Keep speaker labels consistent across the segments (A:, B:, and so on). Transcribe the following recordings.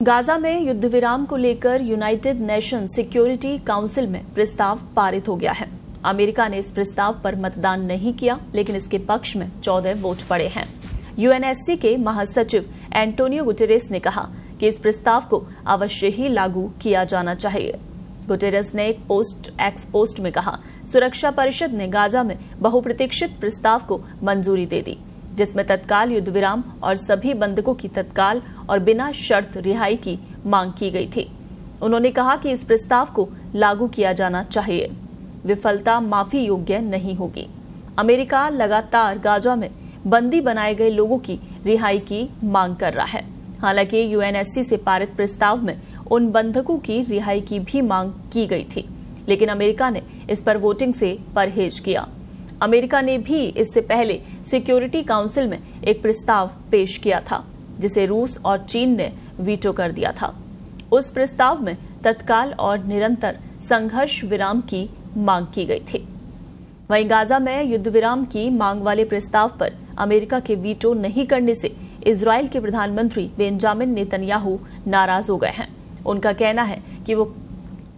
A: Gaza में युद्ध विराम को लेकर यूनाइटेड नेशन सिक्योरिटी काउंसिल में प्रस्ताव पारित हो गया है। अमेरिका ने इस प्रस्ताव पर मतदान नहीं किया, लेकिन इसके पक्ष में 14 वोट पड़े हैं। यूएनएससी के महासचिव एंटोनियो गुटेरेस ने कहा कि इस प्रस्ताव को अवश्य ही लागू किया जाना चाहिए। गुटेरेस ने एक एक्स पोस्ट में कहा, सुरक्षा परिषद ने गाजा में बहुप्रतीक्षित प्रस्ताव को मंजूरी दे दी, जिसमें तत्काल युद्ध विराम और सभी बंधकों की तत्काल और बिना शर्त रिहाई की मांग की गई थी। उन्होंने कहा कि इस प्रस्ताव को लागू किया जाना चाहिए। विफलता माफी योग्य नहीं होगी। अमेरिका लगातार गाजा में बंदी बनाए गए लोगों की रिहाई की मांग कर रहा है। हालांकि यूएनएससी से पारित प्रस्ताव में उन बंधकों की रिहाई की भी मांग की गई थी, लेकिन अमेरिका ने इस पर वोटिंग से परहेज किया। अमेरिका ने भी इससे पहले सिक्योरिटी काउंसिल में एक प्रस्ताव पेश किया था, जिसे रूस और चीन ने वीटो कर दिया था। उस प्रस्ताव में तत्काल और निरंतर संघर्ष विराम की मांग की गई थी। वहीं गाजा में युद्ध विराम की मांग वाले प्रस्ताव पर अमेरिका के वीटो नहीं करने से इजराइल के प्रधानमंत्री बेंजामिन नेतन्याहू नाराज हो गए हैं। उनका कहना है कि वो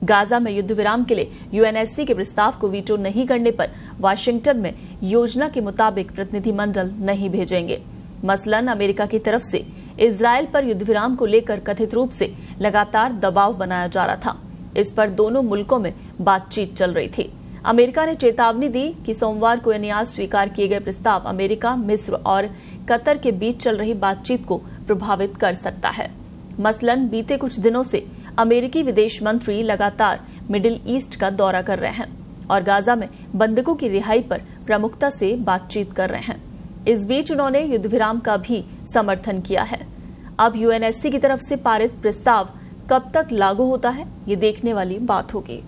A: गाजा में युद्ध विराम के लिए यूएनएससी के प्रस्ताव को वीटो नहीं करने पर वाशिंगटन में योजना के मुताबिक प्रतिनिधिमंडल नहीं भेजेंगे। मसलन अमेरिका की तरफ से इजराइल पर युद्ध विराम को लेकर कथित रूप से लगातार दबाव बनाया जा रहा था। इस पर दोनों मुल्कों में बातचीत चल रही थी। अमेरिका ने चेतावनी दी कि सोमवार को यानी स्वीकार किए गए प्रस्ताव अमेरिका, मिस्र और कतर के बीच चल रही बातचीत को प्रभावित कर सकता है। मसलन बीते कुछ दिनों से अमेरिकी विदेश मंत्री लगातार मिडिल ईस्ट का दौरा कर रहे हैं और गाजा में बंधकों की रिहाई पर प्रमुखता से बातचीत कर रहे हैं। इस बीच उन्होंने युद्ध विराम का भी समर्थन किया है। अब यूएनएससी की तरफ से पारित प्रस्ताव कब तक लागू होता है, ये देखने वाली बात होगी।